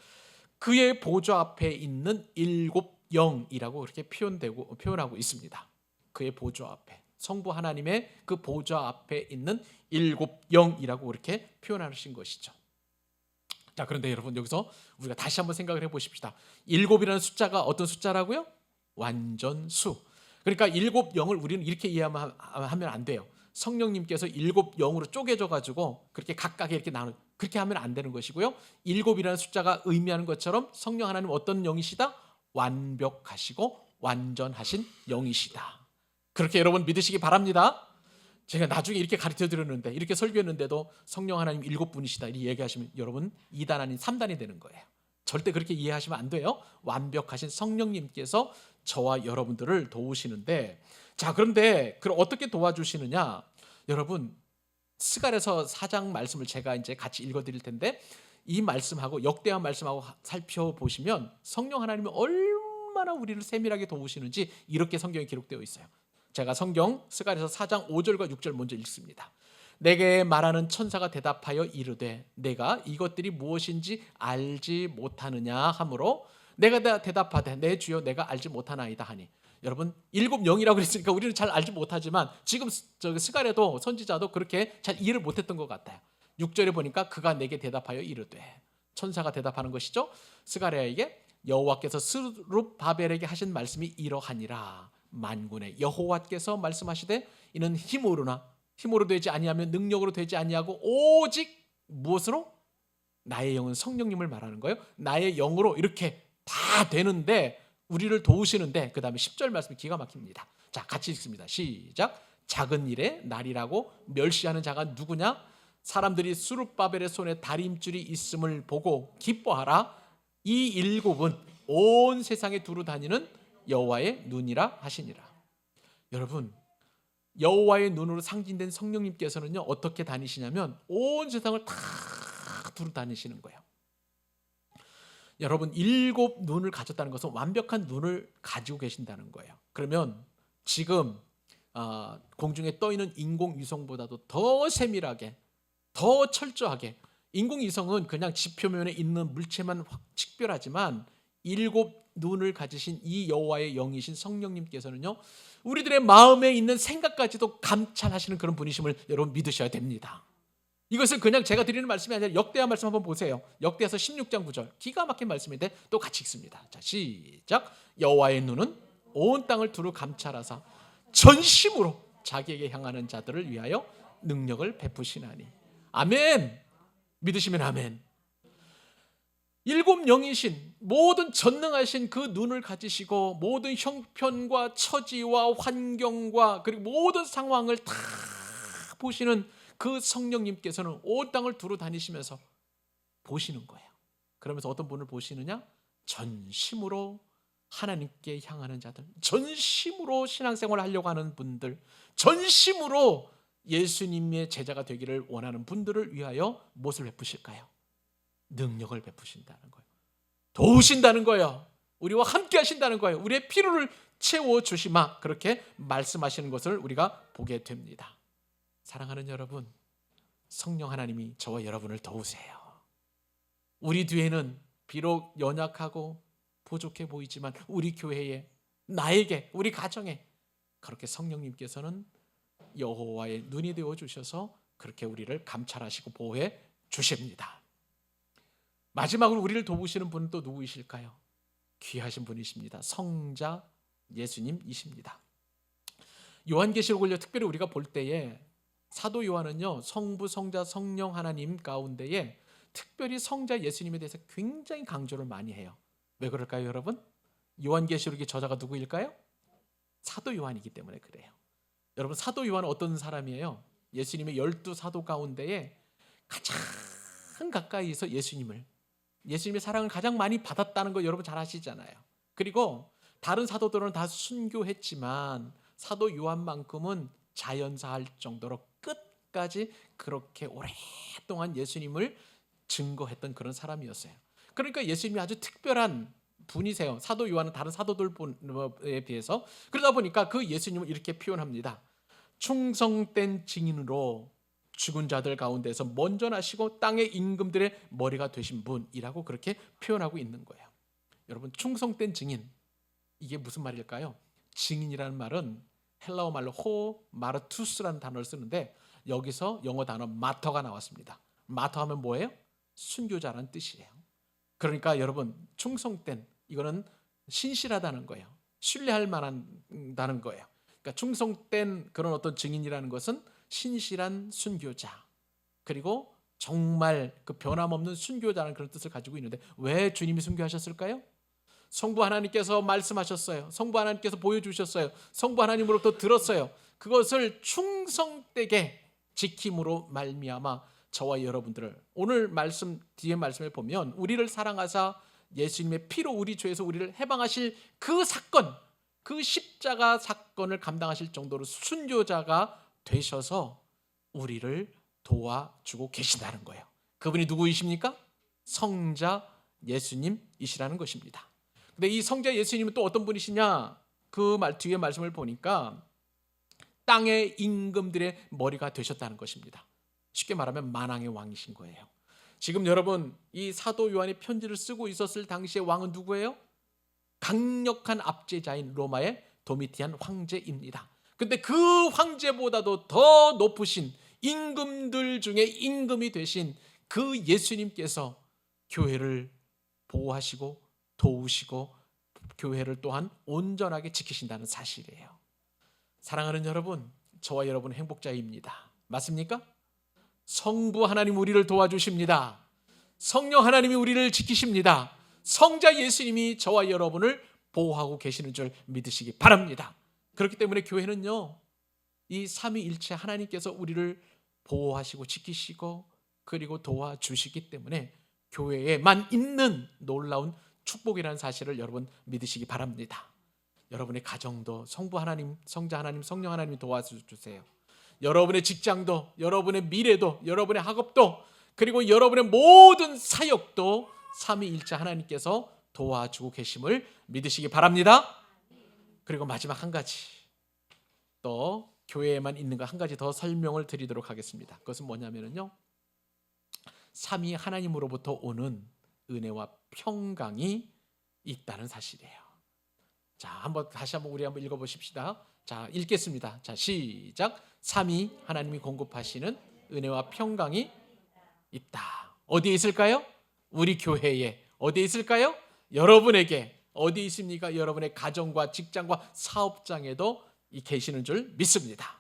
그의 보좌 앞에 있는 일곱 영이라고 그렇게 표현하고 있습니다. 그의 보좌 앞에 성부 하나님의 그 보좌 앞에 있는 일곱 영이라고 그렇게 표현하신 것이죠. 자, 그런데 여러분 여기서 우리가 다시 한번 생각을 해보십시다. 일곱이라는 숫자가 어떤 숫자라고요? 완전수. 그러니까 일곱 영을 우리는 이렇게 이해하면 안 돼요. 성령님께서 일곱 영으로 쪼개져 가지고 그렇게 각각 이렇게 나누 그렇게 하면 안 되는 것이고요. 일곱이라는 숫자가 의미하는 것처럼 성령 하나님 어떤 영이시다? 완벽하시고 완전하신 영이시다. 그렇게 여러분 믿으시기 바랍니다. 제가 나중에 이렇게 가르쳐 드렸는데 이렇게 설교했는데도 성령 하나님 일곱 분이시다 이렇게 얘기하시면 여러분 2단 아닌 3단이 되는 거예요. 절대 그렇게 이해하시면 안 돼요. 완벽하신 성령님께서 저와 여러분들을 도우시는데 자 그런데 그럼 어떻게 도와주시느냐? 여러분 스갈에서 4장 말씀을 제가 이제 같이 읽어드릴 텐데 이 말씀하고 역대한 말씀하고 살펴보시면 성령 하나님이 얼마나 우리를 세밀하게 도우시는지 이렇게 성경에 기록되어 있어요. 제가 성경 스갈에서 4장 5절과 6절 먼저 읽습니다. 내게 말하는 천사가 대답하여 이르되 내가 이것들이 무엇인지 알지 못하느냐 하므로 내가 대답하되 내 주여 내가 알지 못하나이다 하니 여러분 일곱 영이라고 그랬으니까 우리는 잘 알지 못하지만 지금 스갈에도 선지자도 그렇게 잘 이해를 못했던 것 같아요. 6절에 보니까 그가 내게 대답하여 이르되 천사가 대답하는 것이죠. 스가랴에게 여호와께서 스룹바벨에게 하신 말씀이 이러하니라. 만군의 여호와께서 말씀하시되 이는 힘으로 되지 아니하면 능력으로 되지 아니하고 오직 무엇으로? 나의 영은 성령님을 말하는 거예요. 나의 영으로 이렇게 다 되는데 우리를 도우시는데 그 다음에 10절 말씀이 기가 막힙니다. 자, 같이 읽습니다. 시작. 작은 일에 날이라고 멸시하는 자가 누구냐? 사람들이 수룹바벨의 손에 다림줄이 있음을 보고 기뻐하라. 이 일곱은 온 세상에 두루 다니는 여호와의 눈이라 하시니라. 여러분, 여호와의 눈으로 상징된 성령님께서는요 어떻게 다니시냐면 온 세상을 다 두루 다니시는 거예요. 여러분, 7 눈을 가졌다는 것은 완벽한 눈을 가지고 계신다는 거예요. 그러면 지금 공중에 떠 있는 인공위성보다도 더 세밀하게, 더 철저하게, 인공위성은 그냥 지표면에 있는 물체만 식별하지만 7 눈을 가지신 이 여호와의 영이신 성령님께서는요 우리들의 마음에 있는 생각까지도 감찰하시는 그런 분이심을 여러분 믿으셔야 됩니다. 이것은 그냥 제가 드리는 말씀이 아니라 역대하 말씀 한번 보세요. 역대하서 16장 9절 기가 막힌 말씀인데 또 같이 읽습니다. 자, 시작. 여호와의 눈은 온 땅을 두루 감찰하사 전심으로 자기에게 향하는 자들을 위하여 능력을 베푸시나니. 아멘. 믿으시면 아멘. 7 영이신 모든 전능하신 그 눈을 가지시고 모든 형편과 처지와 환경과 그리고 모든 상황을 다 보시는 그 성령님께서는 온 땅을 두루 다니시면서 보시는 거예요. 그러면서 어떤 분을 보시느냐? 전심으로 하나님께 향하는 자들, 전심으로 신앙생활을 하려고 하는 분들, 전심으로 예수님의 제자가 되기를 원하는 분들을 위하여 무엇을 베푸실까요? 능력을 베푸신다는 거예요. 도우신다는 거예요. 우리와 함께 하신다는 거예요. 우리의 필요를 채워주시마, 그렇게 말씀하시는 것을 우리가 보게 됩니다. 사랑하는 여러분, 성령 하나님이 저와 여러분을 도우세요. 우리 뒤에는 비록 연약하고 부족해 보이지만 우리 교회에, 나에게, 우리 가정에 그렇게 성령님께서는 여호와의 눈이 되어 주셔서 그렇게 우리를 감찰하시고 보호해 주십니다. 마지막으로 우리를 도우시는 분은 또 누구이실까요? 귀하신 분이십니다. 성자 예수님이십니다. 요한계시록을 특별히 우리가 볼 때에 사도 요한은요 성부, 성자, 성령 하나님 가운데에 특별히 성자 예수님에 대해서 굉장히 강조를 많이 해요. 왜 그럴까요, 여러분? 요한계시록의 저자가 누구일까요? 사도 요한이기 때문에 그래요. 여러분, 사도 요한은 어떤 사람이에요? 예수님의 12사도 가운데에 가장 가까이서 예수님의 사랑을 가장 많이 받았다는 거 여러분 잘 아시잖아요. 그리고 다른 사도들은 다 순교했지만 사도 요한만큼은 자연사할 정도로 끝까지 그렇게 오랫동안 예수님을 증거했던 그런 사람이었어요. 그러니까 예수님이 아주 특별한 분이세요. 사도 요한은 다른 사도들에 비해서. 그러다 보니까 그 예수님을 이렇게 표현합니다. 충성된 증인으로 죽은 자들 가운데서 먼저 나시고 땅의 임금들의 머리가 되신 분이라고 그렇게 표현하고 있는 거예요. 여러분, 충성된 증인, 이게 무슨 말일까요? 증인이라는 말은 헬라어 말로 마르투스라는 단어를 쓰는데 여기서 영어 단어 마터가 나왔습니다. 마터 하면 뭐예요? 순교자라는 뜻이에요. 그러니까 여러분, 충성된, 이거는 신실하다는 거예요. 신뢰할 만하다는 거예요. 그러니까 충성된 그런 어떤 증인이라는 것은 신실한 순교자, 그리고 정말 그 변함없는 순교자라는 그런 뜻을 가지고 있는데 왜 주님이 순교하셨을까요? 성부 하나님께서 말씀하셨어요. 성부 하나님께서 보여주셨어요. 성부 하나님으로부터 들었어요. 그것을 충성되게 지킴으로 말미암아 저와 여러분들을, 오늘 말씀 뒤에 말씀을 보면 우리를 사랑하사 예수님의 피로 우리 죄에서 우리를 해방하실 그 사건, 그 십자가 사건을 감당하실 정도로 순교자가 되셔서 우리를 도와주고 계시다는 거예요. 그분이 누구이십니까? 성자 예수님이시라는 것입니다. 근데 이 성자 예수님은 또 어떤 분이시냐? 그 뒤에 말씀을 보니까 땅의 임금들의 머리가 되셨다는 것입니다. 쉽게 말하면 만왕의 왕이신 거예요. 지금 여러분, 이 사도 요한이 편지를 쓰고 있었을 당시의 왕은 누구예요? 강력한 압제자인 로마의 도미티안 황제입니다. 근데 그 황제보다도 더 높으신 임금들 중에 임금이 되신 그 예수님께서 교회를 보호하시고 도우시고 교회를 또한 온전하게 지키신다는 사실이에요. 사랑하는 여러분, 저와 여러분은 행복자입니다. 맞습니까? 성부 하나님 우리를 도와주십니다. 성령 하나님이 우리를 지키십니다. 성자 예수님이 저와 여러분을 보호하고 계시는 줄 믿으시기 바랍니다. 그렇기 때문에 교회는요, 이 삼위일체 하나님께서 우리를 보호하시고 지키시고 그리고 도와주시기 때문에 교회에만 있는 놀라운 축복이라는 사실을 여러분 믿으시기 바랍니다. 여러분의 가정도 성부 하나님, 성자 하나님, 성령 하나님이 도와주세요. 여러분의 직장도, 여러분의 미래도, 여러분의 학업도, 그리고 여러분의 모든 사역도 삼위일체 하나님께서 도와주고 계심을 믿으시기 바랍니다. 그리고 마지막 한 가지, 또 교회에만 있는 거 한 가지 더 설명을 드리도록 하겠습니다. 그것은 뭐냐면요, 삼위 하나님으로부터 오는 은혜와 평강이 있다는 사실이에요. 자, 다시 한번 우리 한번 읽어보십시다. 자, 읽겠습니다. 자, 시작. 삼위 하나님이 공급하시는 은혜와 평강이 있다. 어디에 있을까요? 우리 교회에. 어디에 있을까요? 여러분에게. 어디 있습니까? 여러분의 가정과 직장과 사업장에도 계시는 줄 믿습니다.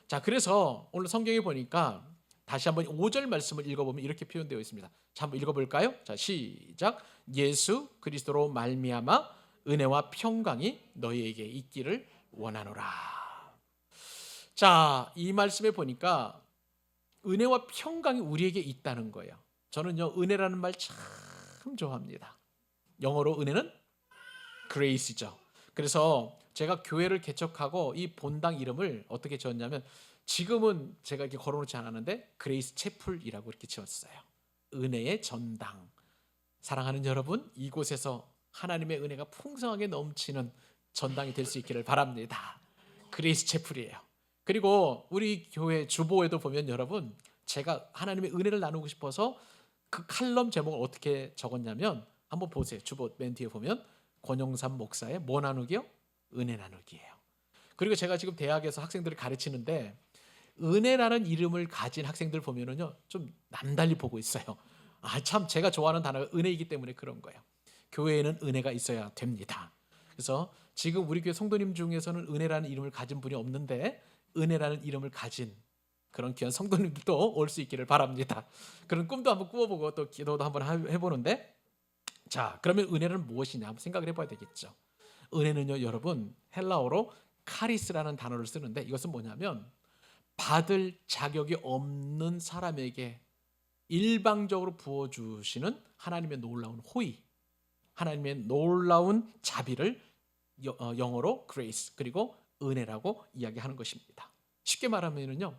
자, 그래서 오늘 성경에 보니까 다시 한번 5절 말씀을 읽어보면 이렇게 표현되어 있습니다. 자, 한번 읽어볼까요? 자, 시작. 예수 그리스도로 말미암아 은혜와 평강이 너희에게 있기를 원하노라. 자, 이 말씀에 보니까 은혜와 평강이 우리에게 있다는 거예요. 저는요, 은혜라는 말 참 좋아합니다. 영어로 은혜는 grace죠. 그래서 제가 교회를 개척하고 이 본당 이름을 어떻게 지었냐면, 지금은 제가 이렇게 걸어놓지 않았는데 그레이스 채플이라고 이렇게 지었어요. 은혜의 전당. 사랑하는 여러분, 이곳에서 하나님의 은혜가 풍성하게 넘치는 전당이 될 수 있기를 바랍니다. 그레이스 채플이에요. 그리고 우리 교회 주보에도 보면 여러분, 제가 하나님의 은혜를 나누고 싶어서 그 칼럼 제목을 어떻게 적었냐면, 한번 보세요. 주보 맨 뒤에 보면 권영삼 목사의 뭐 나누기요? 은혜 나누기예요. 그리고 제가 지금 대학에서 학생들을 가르치는데 은혜라는 이름을 가진 학생들 보면은요, 좀 남달리 보고 있어요. 참 제가 좋아하는 단어가 은혜이기 때문에 그런 거예요. 교회에는 은혜가 있어야 됩니다. 그래서 지금 우리 교회 성도님 중에서는 은혜라는 이름을 가진 분이 없는데 은혜라는 이름을 가진 그런 귀한 성도님들도 올 수 있기를 바랍니다. 그런 꿈도 한번 꾸어보고 또 기도도 한번 해보는데, 자, 그러면 은혜는 무엇이냐 한번 생각을 해봐야 되겠죠. 은혜는요, 여러분, 헬라어로 카리스라는 단어를 쓰는데, 이것은 뭐냐면 받을 자격이 없는 사람에게 일방적으로 부어주시는 하나님의 놀라운 호의, 하나님의 놀라운 자비를 영어로 grace, 그리고 은혜라고 이야기하는 것입니다. 쉽게 말하면요,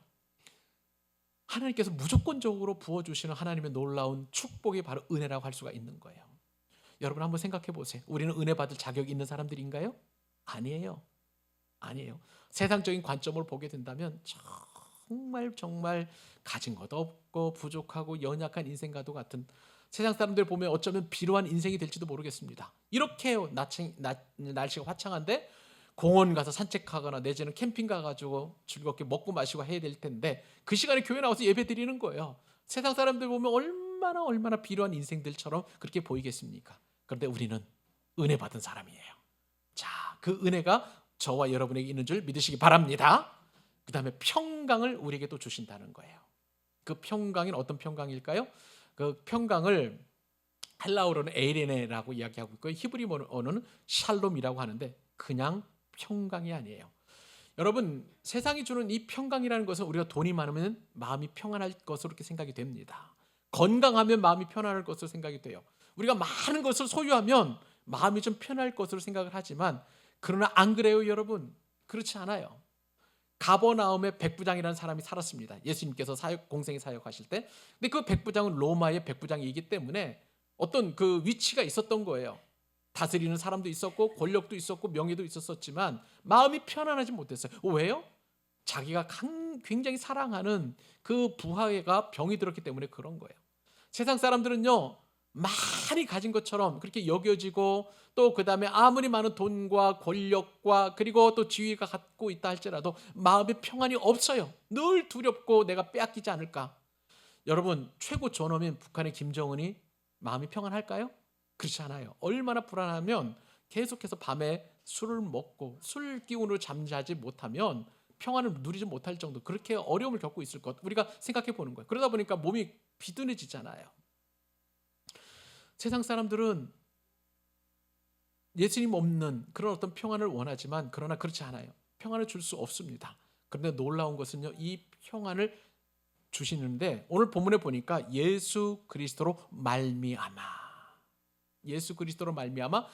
하나님께서 무조건적으로 부어주시는 하나님의 놀라운 축복이 바로 은혜라고 할 수가 있는 거예요. 여러분 한번 생각해 보세요. 우리는 은혜 받을 자격이 있는 사람들인가요? 아니에요. 아니에요. 세상적인 관점을 보게 된다면 정말 가진 것도 없고 부족하고 연약한 인생과도 같은, 세상 사람들 보면 어쩌면 비루한 인생이 될지도 모르겠습니다. 이렇게 날씨가 화창한데 공원 가서 산책하거나 내지는 캠핑 가가지고 즐겁게 먹고 마시고 해야 될 텐데 그 시간에 교회 나와서 예배 드리는 거예요. 세상 사람들 보면 얼마나 비루한 인생들처럼 그렇게 보이겠습니까? 그런데 우리는 은혜 받은 사람이에요. 자, 그 은혜가 저와 여러분에게 있는 줄 믿으시기 바랍니다. 그 다음에 평강을 우리에게 또 주신다는 거예요. 그 평강은 어떤 평강일까요? 그 평강을 헬라어로는 에이레네라고 이야기하고 있고요. 히브리어는 샬롬이라고 하는데 그냥 평강이 아니에요. 여러분, 세상이 주는 이 평강이라는 것은 우리가 돈이 많으면 마음이 평안할 것으로 이렇게 생각이 됩니다. 건강하면 마음이 편안할 것으로 생각이 돼요. 우리가 많은 것을 소유하면 마음이 좀 편할 것으로 생각을 하지만, 그러나 안 그래요, 여러분. 그렇지 않아요. 가버나움의 백부장이라는 사람이 살았습니다. 예수님께서 공생의 사역하실 때. 근데 그 백부장은 로마의 백부장이기 때문에 어떤 그 위치가 있었던 거예요. 다스리는 사람도 있었고 권력도 있었고 명예도 있었지만 마음이 편안하지 못했어요. 왜요? 자기가 굉장히 사랑하는 그 부하가 병이 들었기 때문에 그런 거예요. 세상 사람들은요, 많이 가진 것처럼 그렇게 여겨지고, 또 그 다음에 아무리 많은 돈과 권력과 그리고 또 지위가 갖고 있다 할지라도 마음의 평안이 없어요. 늘 두렵고 내가 빼앗기지 않을까. 여러분, 최고 존엄인 북한의 김정은이 마음이 평안할까요? 그렇지 않아요. 얼마나 불안하면 계속해서 밤에 술을 먹고 술 기운으로 잠자지 못하면 평안을 누리지 못할 정도 그렇게 어려움을 겪고 있을 것 우리가 생각해 보는 거예요. 그러다 보니까 몸이 비둔해지잖아요. 세상 사람들은 예수님 없는 그런 어떤 평안을 원하지만 그러나 그렇지 않아요. 평안을 줄 수 없습니다. 그런데 놀라운 것은요, 이 평안을 주시는데 오늘 본문에 보니까 예수 그리스도로 말미암아, 예수 그리스도로 말미암아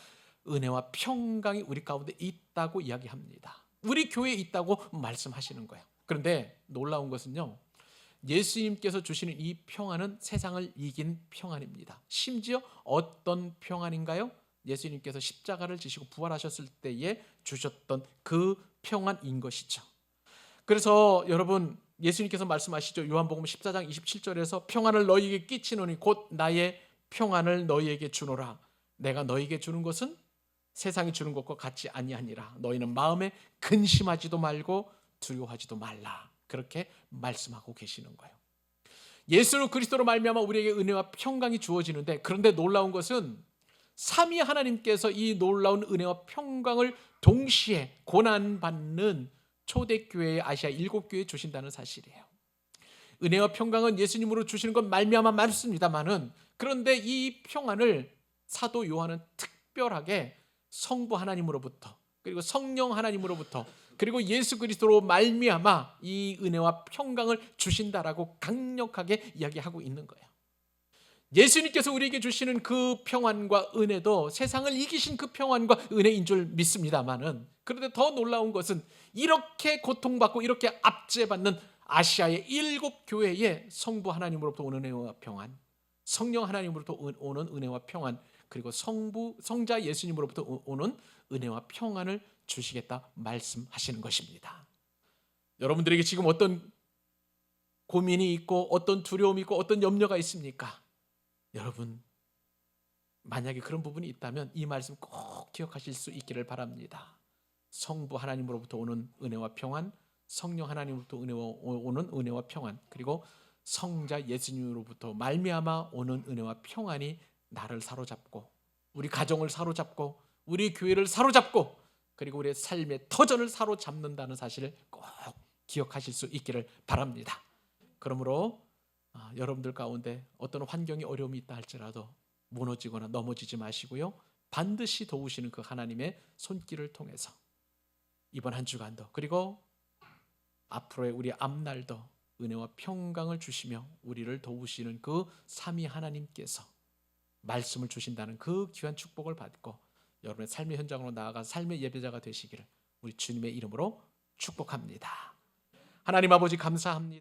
은혜와 평강이 우리 가운데 있다고 이야기합니다. 우리 교회에 있다고 말씀하시는 거예요. 그런데 놀라운 것은요, 예수님께서 주시는 이 평안은 세상을 이긴 평안입니다. 심지어 어떤 평안인가요? 예수님께서 십자가를 지시고 부활하셨을 때에 주셨던 그 평안인 것이죠. 그래서 여러분, 예수님께서 말씀하시죠. 요한복음 14장 27절에서 평안을 너희에게 끼치노니 곧 나의 평안을 너희에게 주노라. 내가 너희에게 주는 것은 세상이 주는 것과 같지 아니하니라. 너희는 마음에 근심하지도 말고 두려워하지도 말라. 그렇게 말씀하고 계시는 거예요. 예수 그리스도로 말미암아 우리에게 은혜와 평강이 주어지는데, 그런데 놀라운 것은 삼위 하나님께서 이 놀라운 은혜와 평강을 동시에 고난받는 초대교회의 아시아 7교회에 주신다는 사실이에요. 은혜와 평강은 예수님으로 주시는 건 말미암아 맞습니다만은, 그런데 이 평안을 사도 요한은 특별하게 성부 하나님으로부터, 그리고 성령 하나님으로부터, 그리고 예수 그리스도로 말미암아 이 은혜와 평강을 주신다라고 강력하게 이야기하고 있는 거예요. 예수님께서 우리에게 주시는 그 평안과 은혜도 세상을 이기신 그 평안과 은혜인 줄 믿습니다만은, 그런데 더 놀라운 것은 이렇게 고통받고 이렇게 압제받는 아시아의 7교회의 성부 하나님으로부터 오는 은혜와 평안, 성령 하나님으로부터 오는 은혜와 평안, 그리고 성자 예수님으로부터 오는 은혜와 평안을 주시겠다 말씀하시는 것입니다. 여러분들에게 지금 어떤 고민이 있고 어떤 두려움이 있고 어떤 염려가 있습니까? 여러분, 만약에 그런 부분이 있다면 이 말씀 꼭 기억하실 수 있기를 바랍니다. 성부 하나님으로부터 오는 은혜와 평안, 성령 하나님으로부터 오는 은혜와 평안, 그리고 성자 예수님으로부터 말미암아 오는 은혜와 평안이 나를 사로잡고 우리 가정을 사로잡고 우리 교회를 사로잡고 그리고 우리의 삶의 터전을 사로잡는다는 사실을 꼭 기억하실 수 있기를 바랍니다. 그러므로 여러분들 가운데 어떤 환경이 어려움이 있다 할지라도 무너지거나 넘어지지 마시고요, 반드시 도우시는 그 하나님의 손길을 통해서 이번 한 주간도, 그리고 앞으로의 우리 앞날도 은혜와 평강을 주시며 우리를 도우시는 그 삼위 하나님께서 말씀을 주신다는 그 귀한 축복을 받고 여러분의 삶의 현장으로 나아가 삶의 예배자가 되시기를 우리 주님의 이름으로 축복합니다. 하나님 아버지, 감사합니다.